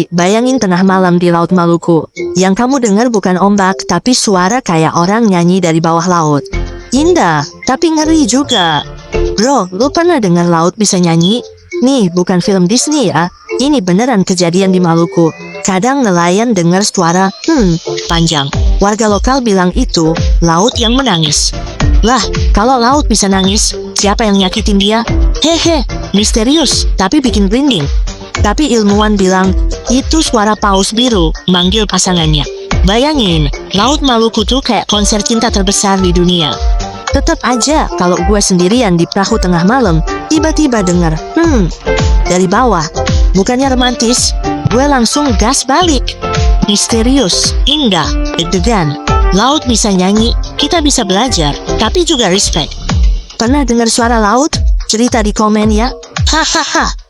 Bayangin tengah malam di Laut Maluku. Yang kamu dengar bukan ombak, tapi suara kayak orang nyanyi dari bawah laut. Indah, tapi ngeri juga. Bro, lu pernah dengar laut bisa nyanyi? Nih, bukan film Disney ya. Ini beneran kejadian di Maluku. Kadang nelayan dengar suara, panjang. Warga lokal bilang itu laut yang menangis. Lah, kalau laut bisa nangis, siapa yang nyakitin dia? Hehe, misterius, tapi bikin merinding. Tapi ilmuwan bilang, itu suara paus biru manggil pasangannya. Bayangin, Laut Maluku tuh kayak konser cinta terbesar di dunia. Tetap aja, kalau gue sendirian di perahu tengah malam, tiba-tiba denger, dari bawah. Bukannya romantis, gue langsung gas balik. Misterius, indah, deg-degan. Laut bisa nyanyi, kita bisa belajar, tapi juga respect. Pernah dengar suara laut? Cerita di komen ya. Hahaha.